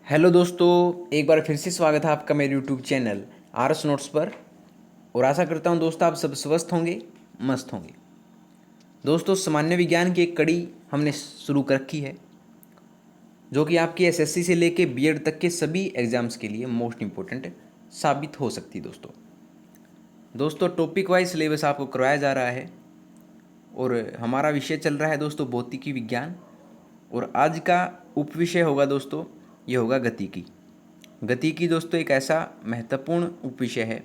Hello दोस्तों, एक बार फिर से स्वागत है आपका मेरे यूट्यूब चैनल आरएस नोट्स पर। और आशा करता हूं दोस्तों आप सब स्वस्थ होंगे, मस्त होंगे। दोस्तों, सामान्य विज्ञान की एक कड़ी हमने शुरू कर रखी है जो कि आपकी एसएससी से लेके बीएड तक के सभी एग्जाम्स के लिए मोस्ट इम्पोर्टेंट साबित हो सकती है। दोस्तों टॉपिक वाइज सिलेबस आपको करवाया जा रहा है और हमारा विषय चल रहा है दोस्तों भौतिकी विज्ञान। और आज का उपविषय होगा दोस्तों, ये होगा गतिकी। गतिकी दोस्तों एक ऐसा महत्वपूर्ण उपविषय है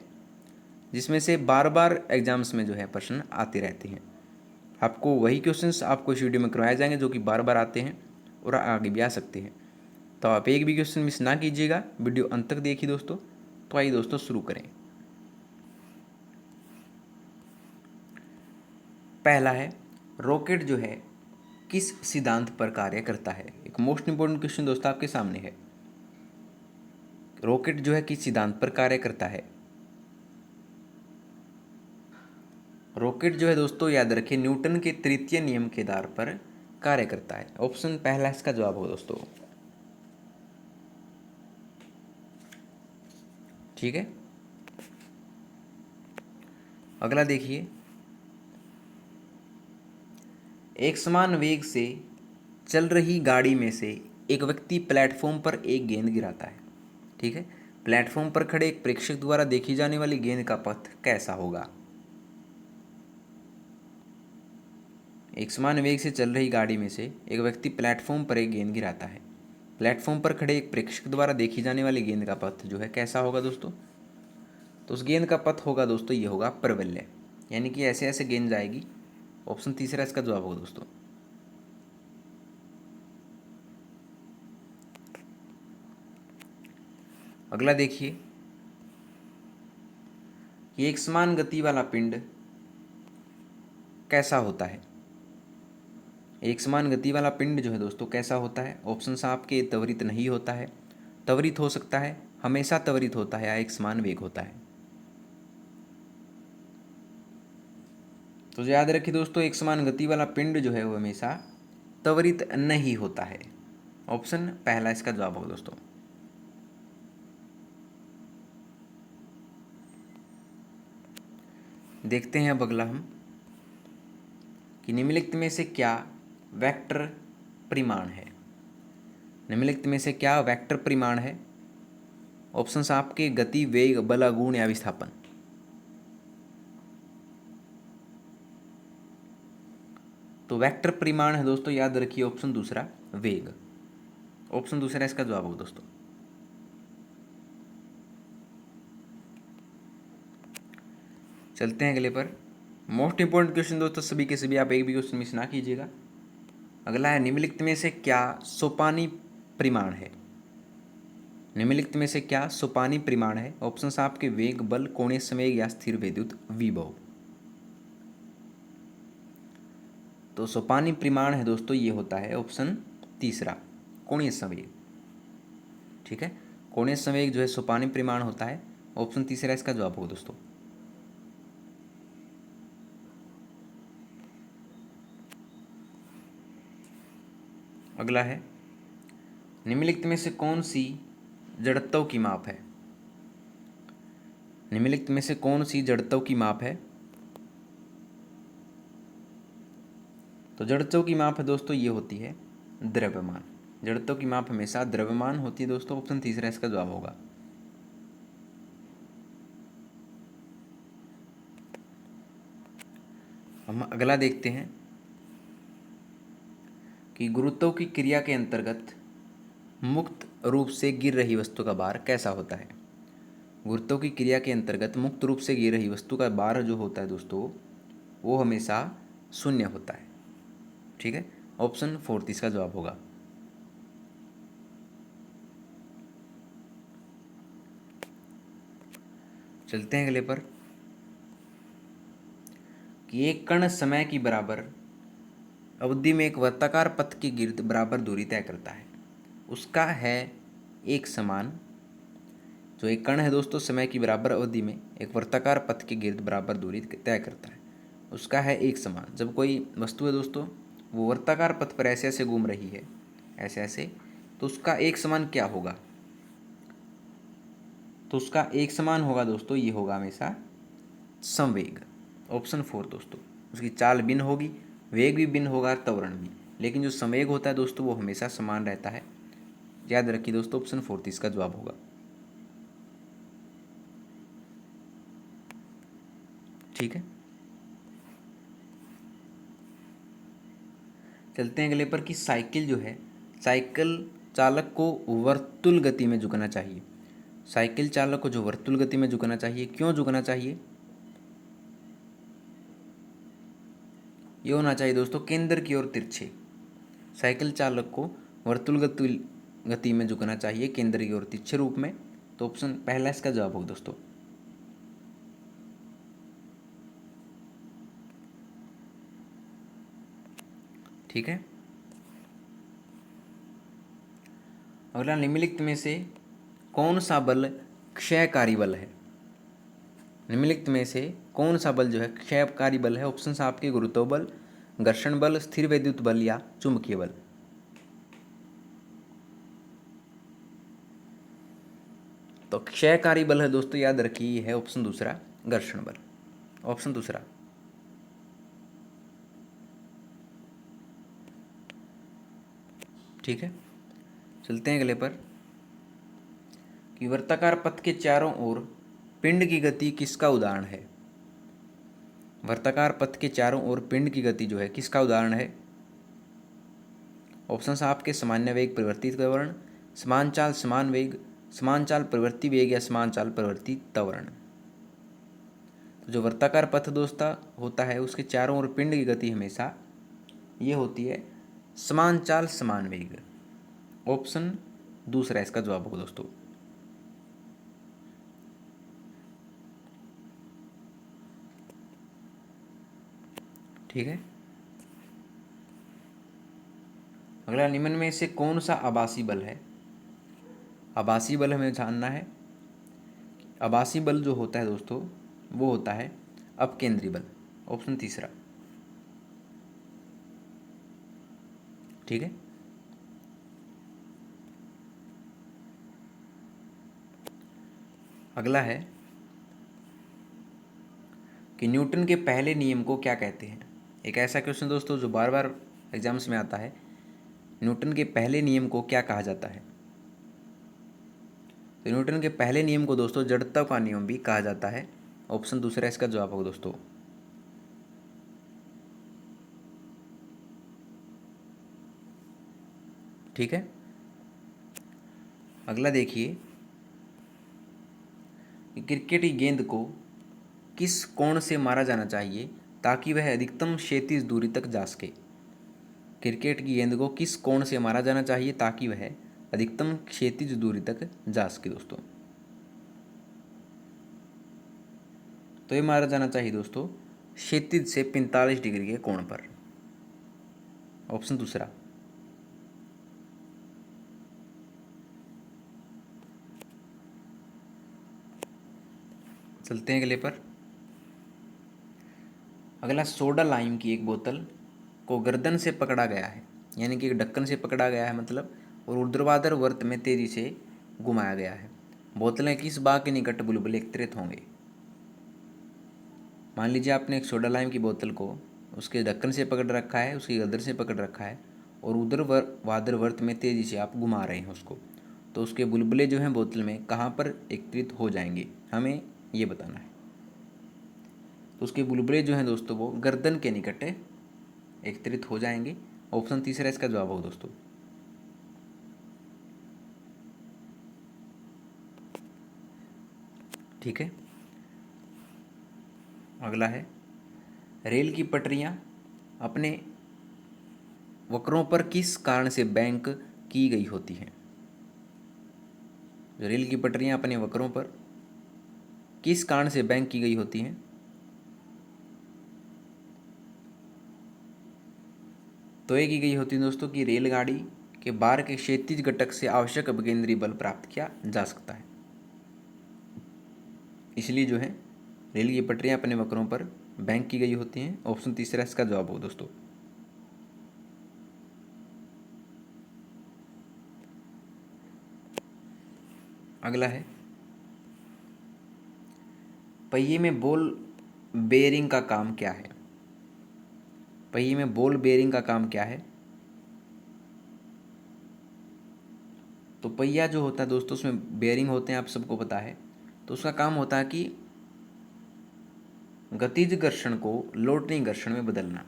जिसमें से बार बार एग्जाम्स में जो है प्रश्न आते रहते हैं। आपको वही क्वेश्चंस आपको इस वीडियो में करवाए जाएंगे जो कि बार बार आते हैं और आगे भी आ सकते हैं। तो आप एक भी क्वेश्चन मिस ना कीजिएगा, वीडियो अंत तक देखिए दोस्तों। तो आइए दोस्तों शुरू करें। पहला है, रॉकेट जो है किस सिद्धांत पर कार्य करता है। एक मोस्ट इंपॉर्टेंट क्वेश्चन दोस्तों आपके सामने है। रॉकेट जो है किस सिद्धांत पर कार्य करता है। रॉकेट जो है दोस्तों याद रखिए न्यूटन के तृतीय नियम के आधार पर कार्य करता है। ऑप्शन पहला इसका जवाब होगा दोस्तों। ठीक है, अगला देखिए। एक समान वेग से चल रही गाड़ी में से एक व्यक्ति प्लेटफॉर्म पर एक गेंद गिराता है। ठीक है, प्लेटफॉर्म पर खड़े एक प्रेक्षक द्वारा देखी जाने वाली गेंद का पथ कैसा होगा। एक समान वेग से चल रही गाड़ी में से एक व्यक्ति प्लेटफॉर्म पर एक गेंद गिराता है। प्लेटफॉर्म पर खड़े एक प्रेक्षक द्वारा देखी जाने वाली गेंद का पथ जो है कैसा होगा दोस्तों। तो उस गेंद का पथ होगा दोस्तों, ये होगा प्रबल्य, यानी कि ऐसे ऐसे गेंद जाएगी। ऑप्शन तीसरा इसका जवाब होगा दोस्तों। अगला देखिए कि एक समान गति वाला पिंड कैसा होता है। एक समान गति वाला पिंड जो है दोस्तों कैसा होता है। ऑप्शन आपके त्वरित नहीं होता है, त्वरित हो सकता है, हमेशा त्वरित होता है या एक समान वेग होता है। तो याद रखिए दोस्तों एक समान गति वाला पिंड जो है वो हमेशा त्वरित नहीं होता है। ऑप्शन पहला इसका जवाब होगा दोस्तों। देखते हैं अब अगला हम कि निम्नलिखित में से क्या वेक्टर परिमाण है। निम्नलिखित में से क्या वेक्टर परिमाण है। ऑप्शंस आपके गति, वेग, बल, गुण या विस्थापन। तो वेक्टर परिमाण है दोस्तों, याद रखिए ऑप्शन दूसरा वेग। ऑप्शन दूसरा इसका जवाब होगा दोस्तों। चलते हैं अगले पर। मोस्ट इंपोर्टेंट क्वेश्चन दोस्तों सभी के सभी, आप एक भी क्वेश्चन मिस ना कीजिएगा। अगला है, निम्नलिखित में से क्या सोपानी परिमाण है। निम्नलिखित में से क्या सोपानी परिमाण है। ऑप्शंस आपके वेग, बल, कोणीय संवेग या स्थिर विद्युत विभव। तो सोपानी परिमाण है दोस्तों, ये होता है ऑप्शन तीसरा कोणीय संवेग। ठीक है, कोणीय संवेग जो है सोपानी परिमाण होता है। ऑप्शन तीसरा इसका जवाब होगा दोस्तों। अगला है, निम्नलिखित में से कौन सी जड़त्व की माप है। निम्नलिखित में से कौन सी जड़त्व की माप है। तो जड़त्व की माप है दोस्तों, ये होती है द्रव्यमान। जड़त्व की माप हमेशा द्रव्यमान होती है दोस्तों। ऑप्शन तीसरा इसका जवाब होगा। हम अगला देखते हैं कि गुरुत्व की क्रिया के अंतर्गत मुक्त रूप से गिर रही वस्तु का भार कैसा होता है। गुरुत्व की क्रिया के अंतर्गत मुक्त रूप से गिर रही वस्तु का भार जो होता है दोस्तों वो हमेशा शून्य होता है। ठीक है, ऑप्शन फोर्थ इसका जवाब होगा। चलते हैं अगले पर कि एक कण समय की बराबर अवधि में एक वृत्ताकार पथ के गिर्द बराबर दूरी तय करता है। उसका है एक समान। जो एक कण है दोस्तों समय की बराबर अवधि में एक वृत्ताकार पथ के गिर्द बराबर दूरी तय करता है, उसका है एक समान। जब कोई वस्तु है दोस्तों वो वृत्ताकार पथ पर ऐसे ऐसे घूम रही है, ऐसे ऐसे, तो उसका एक समान क्या होगा। तो उसका एक समान होगा दोस्तों, ये होगा हमेशा संवेग। ऑप्शन 4 दोस्तों, उसकी चाल भिन्न होगी, वेग भी भिन्न होगा, त्वरण भी, लेकिन जो संवेग होता है दोस्तों वो हमेशा समान रहता है। याद रखिए दोस्तों, ऑप्शन 4 इसका जवाब होगा। ठीक है, चलते हैं अगले पर कि साइकिल जो है, साइकिल चालक को वर्तुल गति में झुकना चाहिए। साइकिल चालक को जो वर्तुल गति में झुकना चाहिए, क्यों झुकना चाहिए? ये होना चाहिए दोस्तों केंद्र की ओर तिरछे। साइकिल चालक को वर्तुल गति में झुकना चाहिए केंद्र की ओर तिरछे रूप में। तो ऑप्शन पहला इसका जवाब होगा दोस्तों। ठीक है, अगला, निम्नलिखित में से कौन सा बल क्षयकारी बल है? निम्नलिखित में से कौन सा बल जो है क्षयकारी बल है? ऑप्शन आपके गुरुत्व बल, घर्षण बल, स्थिर वैद्युत बल या चुंबकीय बल। तो क्षयकारी बल है दोस्तों, याद रखिए, ये है ऑप्शन दूसरा, घर्षण बल। ऑप्शन दूसरा। ठीक है, चलते हैं अगले पर कि वर्ताकार पथ के चारों ओर पिंड की गति किसका उदाहरण है? वर्ताकार पथ के चारों ओर पिंड की गति जो है किसका उदाहरण है? ऑप्शन आपके सामान्य वेग परिवर्तित त्वरण, समान चाल समान वेग, समान चाल परिवर्ती वेग या समान चाल परिवर्ती त्वरण। तो जो वर्ताकार पथ दोस्ता होता है उसके चारों ओर पिंड की गति हमेशा ये होती है समान चाल समान वेग। ऑप्शन दूसरा इसका जवाब होगा दोस्तों। ठीक है, अगला, निम्न में से कौन सा आभासी बल है? आभासी बल हमें जानना है। आभासी बल जो होता है दोस्तों वो होता है अपकेंद्री बल। ऑप्शन तीसरा। ठीक है, अगला है कि न्यूटन के पहले नियम को क्या कहते हैं? एक ऐसा क्वेश्चन दोस्तों जो बार बार एग्जाम्स में आता है। न्यूटन के पहले नियम को क्या कहा जाता है? तो न्यूटन के पहले नियम को दोस्तों जड़ता का नियम भी कहा जाता है। ऑप्शन दूसरा इसका जवाब होगा दोस्तों। ठीक है, अगला देखिए कि क्रिकेट की गेंद को किस कोण से मारा जाना चाहिए ताकि वह अधिकतम क्षैतिज दूरी तक जा सके? क्रिकेट की गेंद को किस कोण से मारा जाना चाहिए ताकि वह अधिकतम क्षैतिज दूरी तक जा सके दोस्तों? तो ये मारा जाना चाहिए दोस्तों क्षैतिज से 45 डिग्री के कोण पर। ऑप्शन दूसरा। चलते हैं अगले पर, अगला, सोडा लाइम की एक बोतल को गर्दन से पकड़ा गया है, यानी कि ढक्कन से पकड़ा गया है मतलब, और ऊर्ध्वाधर वर्त में तेजी से घुमाया गया है। बोतलें किस बाग के निकट बुलबुले एकत्रित होंगे? मान लीजिए आपने एक सोडा लाइम की बोतल को उसके ढक्कन से पकड़ रखा है, उसकी गर्दन से पकड़ रखा है, और ऊर्ध्वाधर वर्त में तेजी से आप घुमा रहे हैं उसको, तो उसके बुलबुले जो हैं बोतल में कहाँ पर एकत्रित हो जाएंगे, हमें ये बताना है। तो उसके बुलबुले जो हैं दोस्तों वो गर्दन के निकट एकत्रित हो जाएंगे। ऑप्शन तीसरा इसका जवाब होगा दोस्तों। ठीक है, अगला है, रेल की पटरियां अपने वक्रों पर किस कारण से बैंक की गई होती हैं? रेल की पटरियां अपने वक्रों पर किस कारण से बैंक की गई होती हैं? तो ये की गई होती है दोस्तों कि रेलगाड़ी के बार के क्षैतिज घटक से आवश्यक अपकेंद्री बल प्राप्त किया जा सकता है, इसलिए जो है रेल की पटरियां अपने वक्रों पर बैंक की गई होती हैं। ऑप्शन तीसरा इसका जवाब हो दोस्तों। अगला है पहिए में बॉल बेयरिंग का काम क्या है? पहिए में बॉल बेयरिंग का काम क्या है? तो पहिया जो होता है दोस्तों, उसमें बेयरिंग होते हैं, आप सबको पता है। तो उसका काम होता है कि गतिज घर्षण को लोटनी घर्षण में बदलना।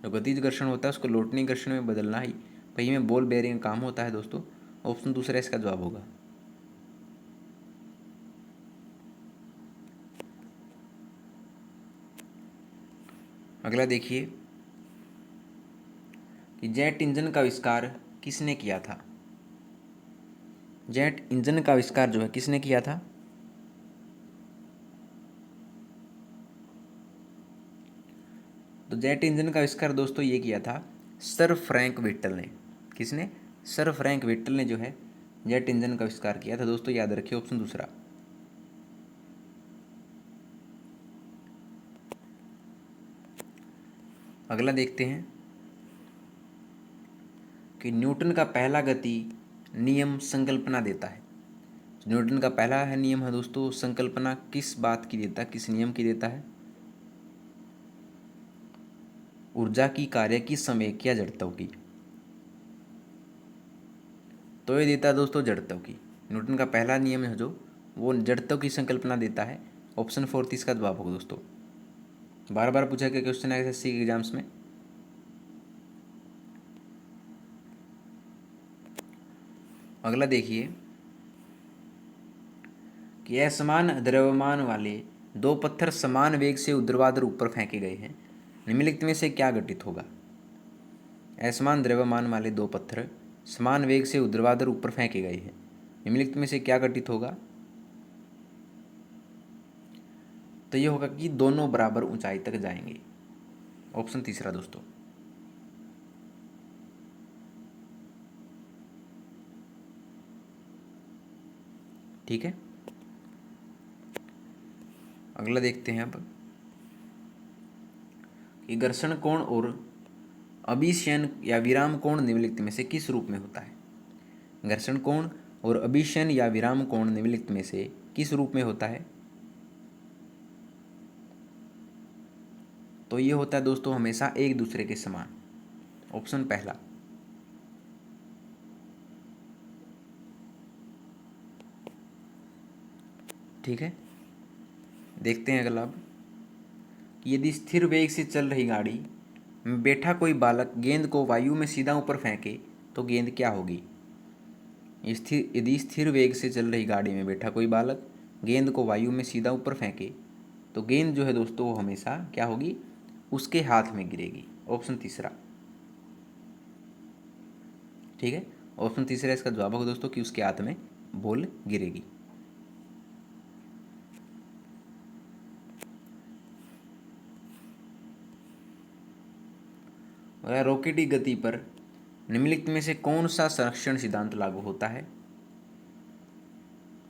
जो गतिज घर्षण होता है उसको लोटनी घर्षण में बदलना ही पहिए में बॉल बेयरिंग का काम होता है दोस्तों। ऑप्शन दूसरा इसका जवाब होगा। अगला देखिए कि जेट इंजन का आविष्कार किसने किया था? जेट इंजन का आविष्कार जो है किसने किया था? तो जेट इंजन का आविष्कार दोस्तों ये किया था सर फ्रैंक व्हिटल ने। किसने? सर फ्रैंक व्हिटल ने जो है जेट इंजन का आविष्कार किया था दोस्तों, याद रखिए ऑप्शन दूसरा। अगला देखते हैं कि न्यूटन का पहला गति नियम संकल्पना देता है। न्यूटन का पहला है नियम है दोस्तों, संकल्पना किस बात की देता है, किस नियम की देता है? ऊर्जा की, कार्य की, समय की या जड़त्व की? तो ये देता है दोस्तों जड़त्व की। न्यूटन का पहला नियम है जो, वो जड़त्व की संकल्पना देता है। ऑप्शन फोर्थ इसका जवाब होगा दोस्तों। बार बार पूछा गया क्वेश्चन है एसएससी के एग्जाम्स में। अगला देखिए कि असमान द्रव्यमान वाले दो पत्थर समान वेग से ऊर्ध्वाधर ऊपर फेंके गए हैं, निम्नलिखित में से क्या घटित होगा? असमान द्रव्यमान वाले दो पत्थर समान वेग से ऊर्ध्वाधर ऊपर फेंके गए हैं, निम्नलिखित में से क्या घटित होगा? तो ये होगा कि दोनों बराबर ऊंचाई तक जाएंगे। ऑप्शन तीसरा दोस्तों। ठीक है, अगला देखते हैं अब कि घर्षण कोण और अभिशयन या विराम कोण निम्नलिखित में से किस रूप में होता है? घर्षण कोण और अभिशयन या विराम कोण निम्नलिखित में से किस रूप में होता है? तो ये होता है दोस्तों हमेशा एक दूसरे के समान। ऑप्शन पहला। ठीक है, देखते हैं अगला अब कि यदि स्थिर वेग से चल रही गाड़ी में बैठा कोई बालक गेंद को वायु में सीधा ऊपर फेंके तो गेंद क्या होगी? यदि स्थिर वेग से चल रही गाड़ी में बैठा कोई बालक गेंद को वायु में सीधा ऊपर फेंके तो गेंद जो है दोस्तों वो हमेशा क्या होगी? उसके हाथ में गिरेगी। ऑप्शन तीसरा। ठीक है, ऑप्शन तीसरा इसका जवाब होगा दोस्तों कि उसके हाथ में बॉल गिरेगी। रॉकेट की गति पर निम्नलिखित में से कौन सा संरक्षण सिद्धांत लागू होता है?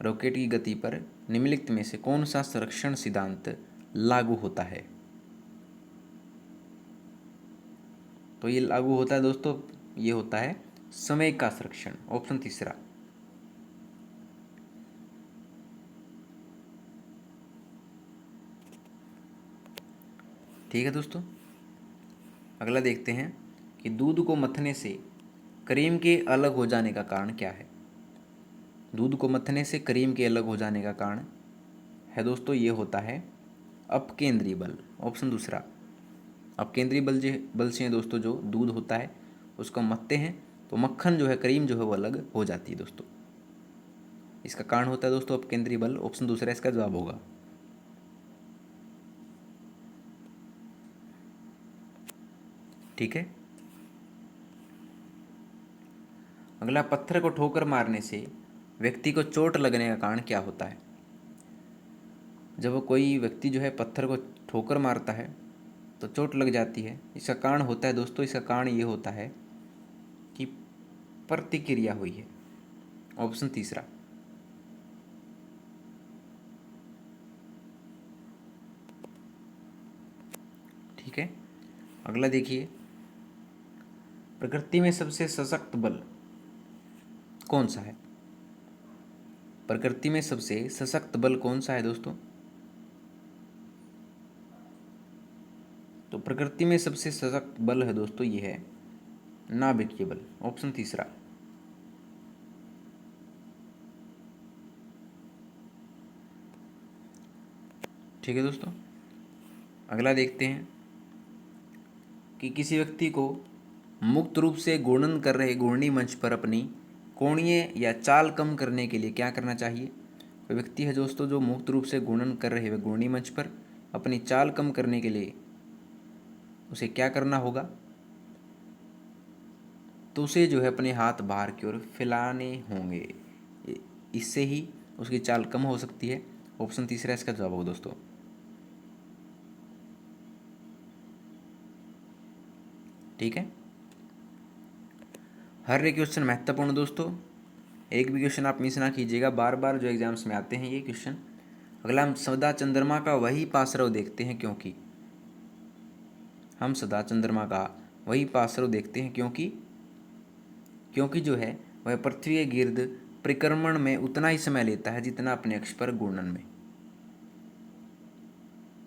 रॉकेट की गति पर निम्नलिखित में से कौन सा संरक्षण सिद्धांत लागू होता है? तो ये लागू होता है दोस्तों, ये होता है समय का संरक्षण। ऑप्शन तीसरा। ठीक है दोस्तों, अगला देखते हैं कि दूध को मथने से क्रीम के अलग हो जाने का कारण क्या है? दूध को मथने से क्रीम के अलग हो जाने का कारण है दोस्तों ये होता है अपकेंद्रीय बल। ऑप्शन दूसरा। अपकेंद्रीय बल से दोस्तों जो दूध होता है उसको मथते हैं तो मक्खन जो है, क्रीम जो है वो अलग हो जाती है दोस्तों। इसका कारण होता है दोस्तों अपकेंद्रीय बल। ऑप्शन दूसरा इसका जवाब होगा। ठीक है, अगला पत्थर को ठोकर मारने से व्यक्ति को चोट लगने का कारण क्या होता है? जब कोई व्यक्ति जो है पत्थर को ठोकर मारता है तो चोट लग जाती है। इसका कारण होता है दोस्तों, इसका कारण ये होता है कि प्रतिक्रिया हुई है। ऑप्शन तीसरा। ठीक है, अगला देखिए प्रकृति में सबसे सशक्त बल कौन सा है? प्रकृति में सबसे सशक्त बल कौन सा है दोस्तों? प्रकृति में सबसे सशक्त बल है दोस्तों ये है नाभिकीय बल, ऑप्शन तीसरा। ठीक है दोस्तों, अगला देखते हैं कि किसी व्यक्ति को मुक्त रूप से घूर्णन कर रहे घूर्णी मंच पर अपनी कोणीय या चाल कम करने के लिए क्या करना चाहिए। कोई व्यक्ति है दोस्तों जो मुक्त रूप से घूर्णन कर रहे हुए घूर्णी मंच पर अपनी चाल कम करने के लिए उसे क्या करना होगा, तो उसे जो है अपने हाथ बाहर की ओर फैलाने होंगे, इससे ही उसकी चाल कम हो सकती है। ऑप्शन तीसरा इसका जवाब होगा दोस्तों। ठीक है, हर एक क्वेश्चन महत्वपूर्ण दोस्तों, एक भी क्वेश्चन आप मिस ना कीजिएगा, बार बार जो एग्जाम्स में आते हैं ये क्वेश्चन। अगला हम सदा चंद्रमा का वही पासरव देखते हैं क्योंकि, हम सदा चंद्रमा का वही पासरव देखते हैं क्योंकि जो है वह पृथ्वी के गिर्द परिक्रमण में उतना ही समय लेता है जितना अपने अक्ष पर घूर्णन में।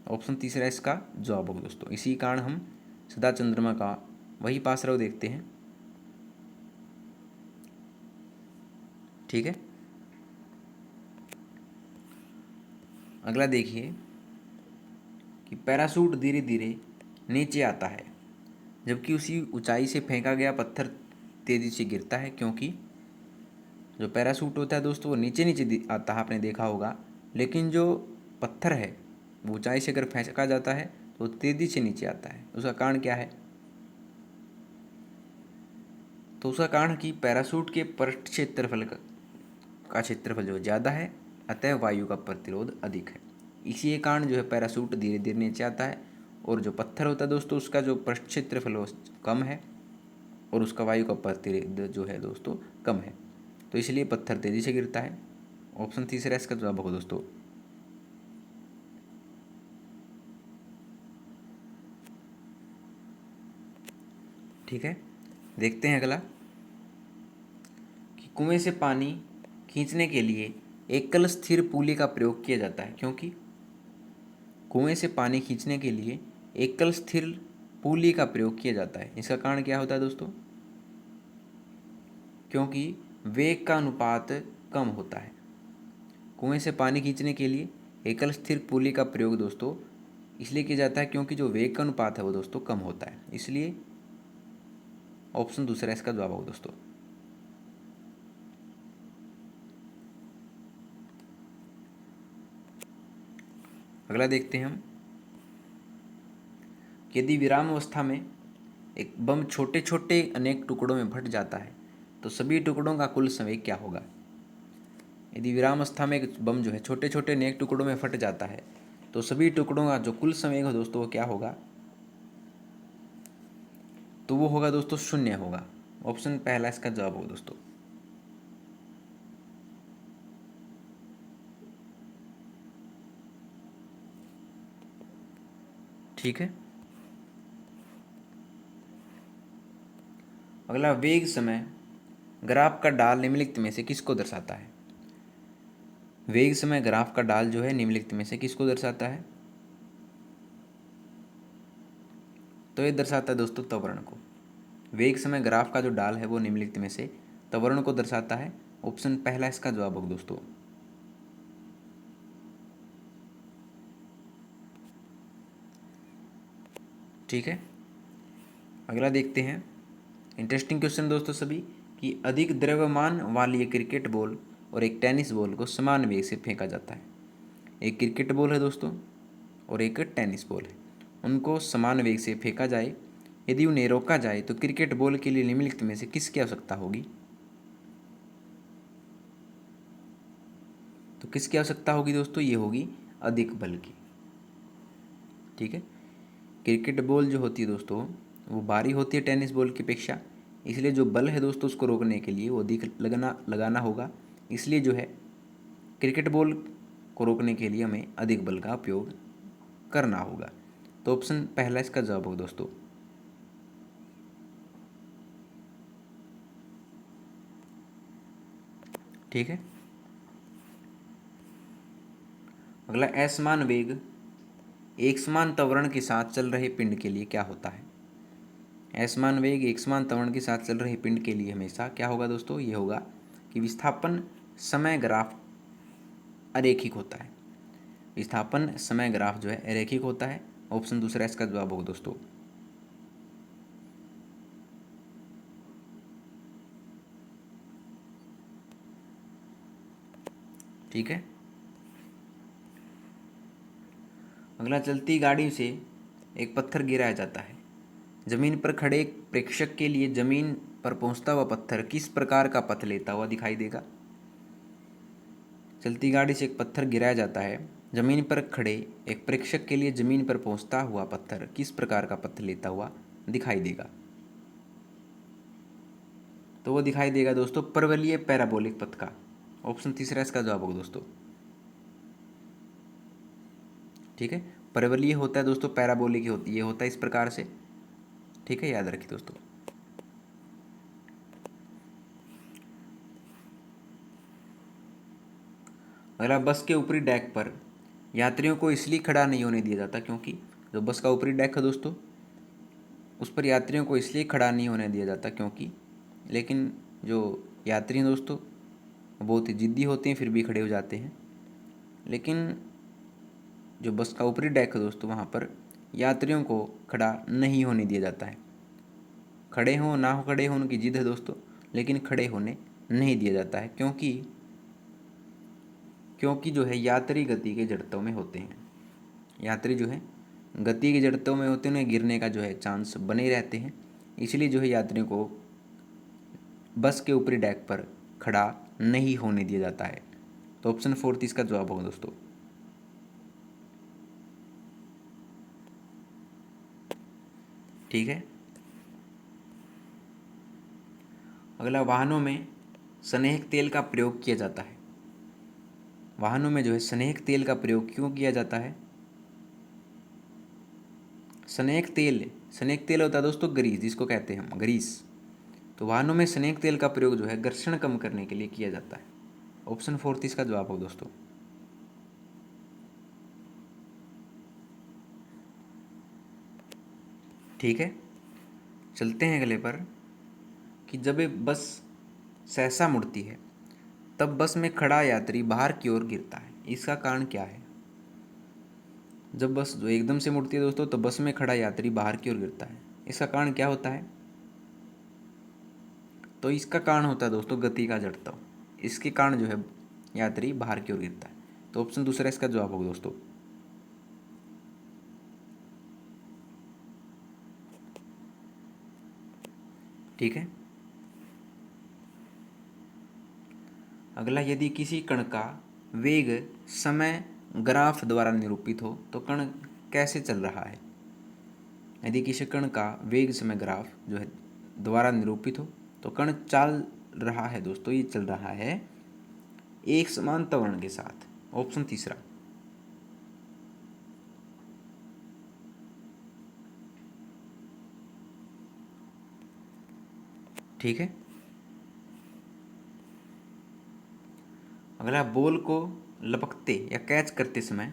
ऑप्शन तीसरा इसका जवाब होगा दोस्तों। इसी कारण हम सदा चंद्रमा का वही पासरव देखते हैं। ठीक है, अगला देखिए कि पैराशूट धीरे धीरे नीचे आता है जबकि उसी ऊंचाई से फेंका गया पत्थर तेजी से गिरता है क्योंकि, जो पैराशूट होता है दोस्तों वो नीचे नीचे आता है, आपने देखा होगा, लेकिन जो पत्थर है वो ऊंचाई से अगर फेंका जाता है तो तेजी से नीचे आता है। उसका कारण क्या है, तो उसका कारण कि पैराशूट के पृष्ठ क्षेत्रफल का क्षेत्रफल जो ज़्यादा है, अतः वायु का प्रतिरोध अधिक है। इसी के कारण जो है पैराशूट धीरे धीरे नीचे आता है, और जो पत्थर होता है दोस्तों उसका जो पृष्ठ क्षेत्रफल वो कम है और उसका वायु का प्रतिरोध जो है दोस्तों कम है, तो इसलिए पत्थर तेजी से गिरता है। ऑप्शन तीसरा इसका जवाब होगा दोस्तों। ठीक है, देखते हैं अगला कि कुएं से पानी खींचने के लिए एकल स्थिर पुली का प्रयोग किया जाता है क्योंकि, कुएं से पानी खींचने के लिए एकल स्थिर पुली का प्रयोग किया जाता है। इसका कारण क्या होता है दोस्तों, क्योंकि वेग का अनुपात कम होता है। कुएं से पानी खींचने के लिए एकल स्थिर पुली का प्रयोग दोस्तों इसलिए किया जाता है क्योंकि जो वेग का अनुपात है वो दोस्तों कम होता है, इसलिए ऑप्शन दूसरा इसका जवाब होगा दोस्तों। अगला देखते हैं हम, यदि विराम अवस्था में एक बम छोटे छोटे अनेक टुकड़ों में फट जाता है तो सभी टुकड़ों का कुल संवेग क्या होगा। यदि विराम अवस्था में एक बम जो है छोटे छोटे अनेक टुकड़ों में फट जाता है तो सभी टुकड़ों का जो कुल संवेग हो दोस्तों वो क्या होगा, तो वो होगा दोस्तों शून्य होगा। ऑप्शन पहला इसका जवाब होगा दोस्तों। ठीक है, अगला वेग समय ग्राफ का डाल निम्नलिखित में से किसको दर्शाता है। वेग समय ग्राफ का डाल जो है निम्नलिखित में से किसको दर्शाता है, तो ये दर्शाता है दोस्तों त्वरण को। वेग समय ग्राफ का जो डाल है वो निम्नलिखित में से त्वरण को दर्शाता है। ऑप्शन पहला इसका जवाब होगा दोस्तों। ठीक है, अगला देखते हैं, इंटरेस्टिंग क्वेश्चन दोस्तों सभी, कि अधिक द्रव्यमान वाली एक क्रिकेट बॉल और एक टेनिस बॉल को समान वेग से फेंका जाता है। एक क्रिकेट बॉल है दोस्तों और एक टेनिस बॉल है, उनको समान वेग से फेंका जाए, यदि उन्हें रोका जाए तो क्रिकेट बॉल के लिए निम्नलिखित में से किसकी आवश्यकता होगी, तो किसकी आवश्यकता होगी दोस्तों, ये होगी अधिक बल की। ठीक है, क्रिकेट बॉल जो होती है दोस्तों वो भारी होती है टेनिस बॉल की अपेक्षा, इसलिए जो बल है दोस्तों उसको रोकने के लिए वो अधिक लगाना होगा, इसलिए जो है क्रिकेट बॉल को रोकने के लिए हमें अधिक बल का उपयोग करना होगा। तो ऑप्शन पहला इसका जवाब होगा दोस्तों। ठीक है, अगला असमान वेग एक समान त्वरण के साथ चल रहे पिंड के लिए क्या होता है? असमान वेग एक समान त्वरण के साथ चल रहे पिंड के लिए हमेशा क्या होगा दोस्तों? ये होगा कि विस्थापन समय ग्राफ अरेखिक होता है। विस्थापन समय ग्राफ जो है अरेखिक होता है। ऑप्शन दूसरा इसका जवाब होगा दोस्तों। ठीक है। अगला, चलती गाड़ी से एक पत्थर गिराया जाता है। जमीन पर खड़े एक प्रेक्षक के लिए जमीन पर पहुंचता हुआ पत्थर किस प्रकार का पथ लेता हुआ दिखाई देगा? चलती गाड़ी से एक पत्थर गिराया जाता है। जमीन पर खड़े एक प्रेक्षक के लिए जमीन पर पहुंचता हुआ पत्थर किस प्रकार का पथ लेता हुआ दिखाई देगा? तो वो दिखाई देगा दोस्तों परवलयीय पैराबोलिक पथ का। ऑप्शन तीसरा इसका जवाब होगा दोस्तों। ठीक है, परवलयीय होता है दोस्तों, पैराबोलिक होती ये होता है इस प्रकार से। ठीक है, याद रखिए दोस्तों। अगला, बस के ऊपरी डेक पर यात्रियों को इसलिए खड़ा नहीं होने दिया जाता क्योंकि जो बस का ऊपरी डेक है दोस्तों, उस पर यात्रियों को इसलिए खड़ा नहीं होने दिया जाता क्योंकि, लेकिन जो यात्री हैं दोस्तों बहुत ही ज़िद्दी होते हैं, फिर भी खड़े हो जाते हैं। लेकिन जो बस का ऊपरी डेक है दोस्तों, वहाँ पर यात्रियों को खड़ा नहीं होने दिया जाता है। खड़े हों ना हो खड़े हों उनकी जिद है दोस्तों, लेकिन खड़े होने नहीं दिया जाता है क्योंकि जो है यात्री गति के जड़त्व में होते हैं। यात्री जो है गति के जड़त्व में होते हैं, उन्हें गिरने का जो है चांस बने रहते हैं। इसलिए जो है यात्रियों को बस के ऊपरी डेक पर खड़ा नहीं होने दिया जाता है। तो ऑप्शन फोर्थ इसका जवाब होगा दोस्तों। ठीक है। अगला, वाहनों में स्नेहक तेल का प्रयोग किया जाता है। वाहनों में जो है स्नेहक तेल का प्रयोग क्यों किया जाता है? स्नेहक तेल होता है दोस्तों ग्रीस, जिसको कहते हैं हम ग्रीस। तो वाहनों में स्नेहक तेल का प्रयोग जो है घर्षण कम करने के लिए किया जाता है। ऑप्शन फोर्थ इसका जवाब होगा दोस्तों। ठीक है, चलते हैं अगले पर कि जब एक बस सहसा मुड़ती है तब बस में खड़ा यात्री बाहर की ओर गिरता है। इसका कारण क्या है? जब बस जो एकदम से मुड़ती है दोस्तों तो बस में खड़ा यात्री बाहर की ओर गिरता है। इसका कारण क्या होता है? तो इसका कारण होता है दोस्तों गति का जड़त्व। इसके कारण जो है यात्री बाहर की ओर गिरता है। तो ऑप्शन दूसरा इसका जवाब होगा दोस्तों। ठीक है। अगला, यदि किसी कण का वेग समय ग्राफ द्वारा निरूपित हो तो कण कैसे चल रहा है? यदि किसी कण का वेग समय ग्राफ जो है द्वारा निरूपित हो तो कण चल रहा है दोस्तों, ये चल रहा है एक समान त्वरण के साथ। ऑप्शन तीसरा। ठीक है। अगला, बॉल को लपकते या कैच करते समय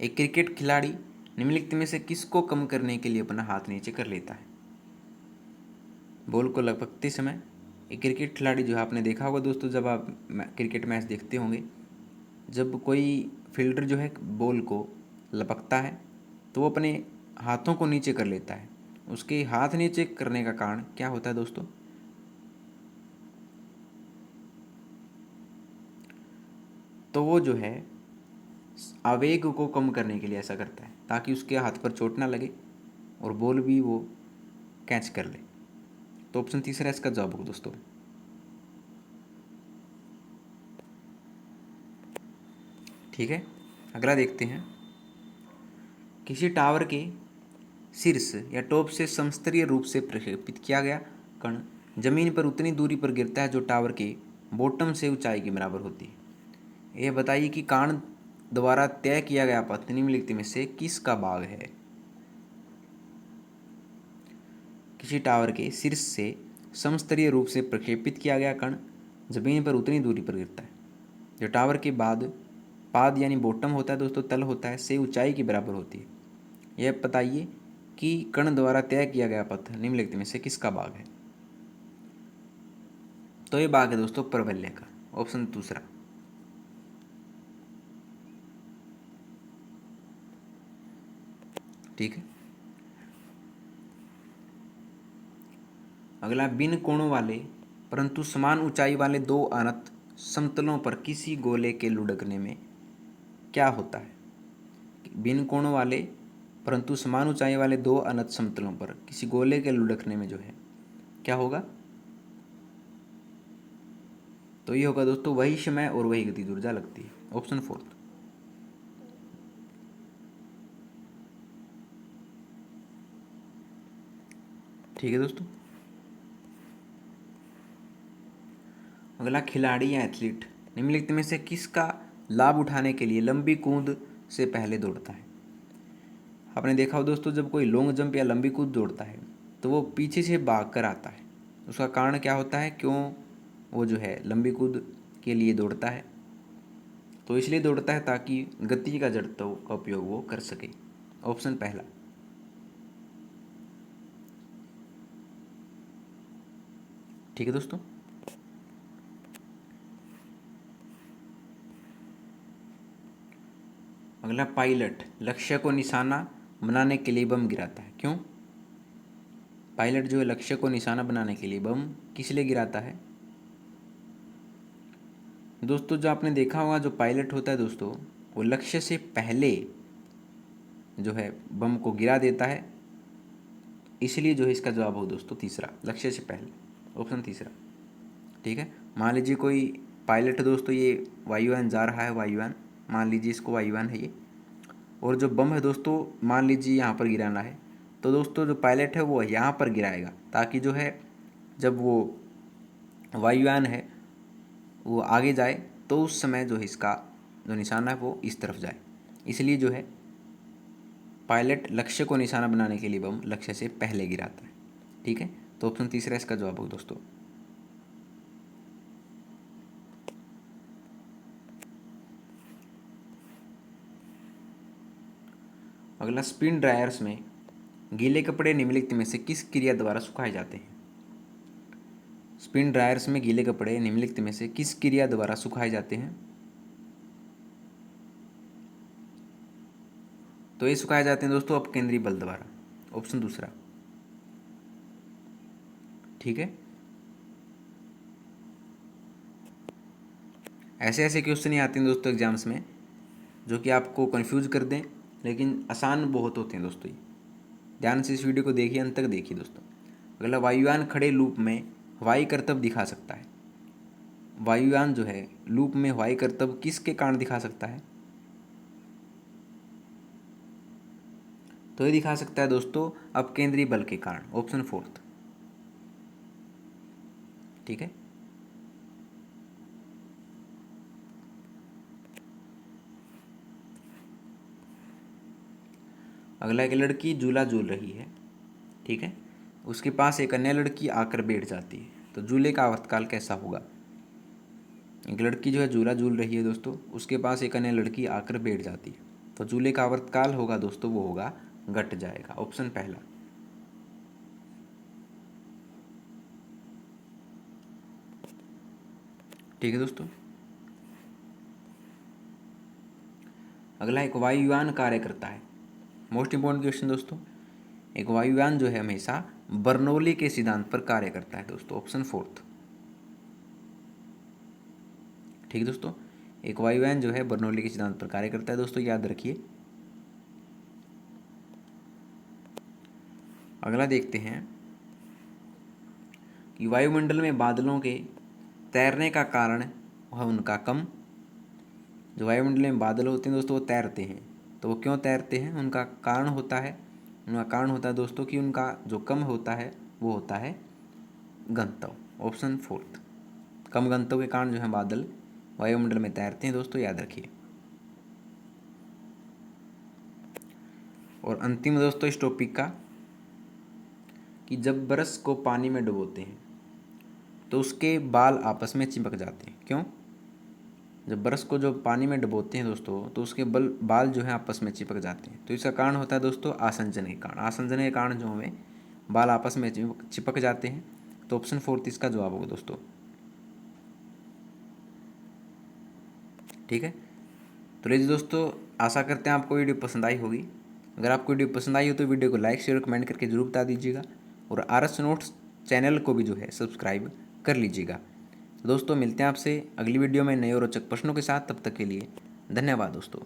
एक क्रिकेट खिलाड़ी निम्नलिखित में से किसको कम करने के लिए अपना हाथ नीचे कर लेता है? बॉल को लपकते समय एक क्रिकेट खिलाड़ी जो है, आपने देखा होगा दोस्तों जब आप क्रिकेट मैच देखते होंगे, जब कोई फील्डर जो है बॉल को लपकता है तो वो अपने हाथों को नीचे कर लेता है। उसके हाथ नीचे करने का कारण क्या होता है दोस्तों? तो वो जो है आवेग को कम करने के लिए ऐसा करता है ताकि उसके हाथ पर चोट ना लगे और बॉल भी वो कैच कर ले। तो ऑप्शन तीसरा इसका जवाब होगा दोस्तों। ठीक है। अगला देखते हैं, किसी टावर के शीर्ष या टॉप से समस्तरीय रूप से प्रक्षेपित किया गया कण जमीन पर उतनी दूरी पर गिरता है जो टावर के बॉटम से ऊंचाई के बराबर होती है। यह बताइए कि कण द्वारा तय किया गया पथ निम्नलिखित में से किसका भाग है? किसी टावर के शीर्ष से समस्तरीय रूप से प्रक्षेपित किया गया कण जमीन पर उतनी दूरी पर गिरता है जो टावर के बाद पाद यानी बॉटम होता है दोस्तों, तल होता है, से ऊंचाई के बराबर होती है। यह बताइए कि कर्ण द्वारा तय किया गया पथ निम्नलिखित में से किसका भाग है। तो ये भाग है दोस्तों प्रबल्य का, ऑप्शन दूसरा। ठीक है। अगला, बिन कोणों वाले परंतु समान ऊंचाई वाले दो अनंत समतलों पर किसी गोले के लुढ़कने में क्या होता है। बिन कोणों वाले परंतु समान ऊंचाई वाले दो अनंत समतलों पर किसी गोले के लुढ़कने में जो है क्या होगा। तो ये होगा दोस्तों वही समय और वही गतिज ऊर्जा लगती है, ऑप्शन फोर्थ। ठीक है दोस्तों। अगला, खिलाड़ी या एथलीट निम्नलिखित में से किसका लाभ उठाने के लिए लंबी कूद से पहले दौड़ता है। आपने देखा हो दोस्तों, जब कोई लॉन्ग जंप या लंबी कूद दौड़ता है तो वो पीछे से भाग कर आता है। उसका कारण क्या होता है, क्यों वो जो है लंबी कूद के लिए दौड़ता है। तो इसलिए दौड़ता है ताकि गति का जड़त्व का उपयोग वो कर सके, ऑप्शन पहला। ठीक है दोस्तों। अगला, पायलट लक्ष्य को निशाना बनाने के लिए बम गिराता है, क्यों। पायलट जो है लक्ष्य को निशाना बनाने के लिए बम किस लिए गिराता है। दोस्तों जो आपने देखा होगा, जो पायलट होता है दोस्तों वो लक्ष्य से पहले जो है बम को गिरा देता है, इसलिए जो है इसका जवाब हो दोस्तों तीसरा, लक्ष्य से पहले, ऑप्शन तीसरा। ठीक है। मान लीजिए कोई पायलट है दोस्तों, ये वायुयान जा रहा है, वायुयान मान लीजिए इसको वायुयान है ये, और जो बम है दोस्तों मान लीजिए यहाँ पर गिराना है। तो दोस्तों जो पायलट है वो यहाँ पर गिराएगा ताकि जो है जब वो वायुयान है वो आगे जाए तो उस समय जो है इसका जो निशाना है वो इस तरफ जाए। इसलिए जो है पायलट लक्ष्य को निशाना बनाने के लिए बम लक्ष्य से पहले गिराता है। ठीक है। तो ऑप्शन तीसरा इसका जवाब हो दोस्तों। अगला, स्पिन ड्रायर्स में गीले कपड़े निम्नलिखित में से किस क्रिया द्वारा सुखाए जाते हैं। स्पिन ड्रायर्स में गीले कपड़े निम्नलिखित में से किस क्रिया द्वारा सुखाए जाते हैं। तो ये सुखाए जाते हैं दोस्तों अपकेंद्री बल द्वारा, ऑप्शन दूसरा। ठीक है। ऐसे ऐसे क्वेश्चन ही आते हैं दोस्तों एग्जाम्स में जो कि आपको कंफ्यूज कर दें, लेकिन आसान बहुत होते हैं दोस्तों ये। ध्यान से इस वीडियो को देखिए, अंत तक देखिए दोस्तों। अगला, वायुयान खड़े लूप में हवाई करतब दिखा सकता है। वायुयान जो है लूप में हवाई करतब किसके कारण दिखा सकता है। तो ये दिखा सकता है दोस्तों अपकेंद्री बल के कारण, ऑप्शन फोर्थ। ठीक है। अगला, एक लड़की झूला झूल रही है, ठीक है, उसके पास एक अन्य लड़की आकर बैठ जाती है, तो झूले का आवर्तकाल कैसा होगा। एक लड़की जो है झूला झूल रही है दोस्तों, उसके पास एक अन्य लड़की आकर बैठ जाती है, तो झूले का आवर्तकाल होगा दोस्तों वो होगा घट जाएगा, ऑप्शन पहला। ठीक है दोस्तों। अगला, एक वायुयान कार्य करता है, मोस्ट इंपॉर्टेंट क्वेश्चन दोस्तों। एक वायुयान जो है हमेशा बर्नौली के सिद्धांत पर कार्य करता है दोस्तों, ऑप्शन फोर्थ। ठीक है दोस्तों। एक वायुयान जो है बर्नौली के सिद्धांत पर कार्य करता है दोस्तों, याद रखिए। अगला देखते हैं कि वायुमंडल में बादलों के तैरने का कारण है उनका कम। जो वायुमंडल में बादल होते हैं दोस्तों वो तैरते हैं, तो वो क्यों तैरते हैं, उनका कारण होता है। उनका कारण होता है दोस्तों कि उनका जो कम होता है वो होता है घनत्व, ऑप्शन फोर्थ। कम घनत्व के कारण जो है बादल वायुमंडल में तैरते हैं दोस्तों, याद रखिए। और अंतिम दोस्तों इस टॉपिक का कि जब ब्रश को पानी में डुबोते हैं तो उसके बाल आपस में चिपक जाते हैं, क्यों। जब ब्रश को जो पानी में डुबोते हैं दोस्तों, तो उसके बाल जो है आपस में चिपक जाते हैं। तो इसका कारण होता है दोस्तों आसंजन के कारण। आसंजन के कारण जो हमें बाल आपस में चिपक जाते हैं। तो ऑप्शन 4 इसका जवाब होगा दोस्तों। ठीक है, तो लीजिए दोस्तों, आशा करते हैं आपको वीडियो पसंद आई होगी। अगर आपको वीडियो पसंद आई हो तो वीडियो को लाइक शेयर कमेंट करके जरूर बता दीजिएगा, और आरएस नोट्स चैनल को भी जो है सब्सक्राइब कर लीजिएगा। तो दोस्तों, मिलते हैं आपसे अगली वीडियो में नए और रोचक प्रश्नों के साथ। तब तक के लिए धन्यवाद दोस्तों।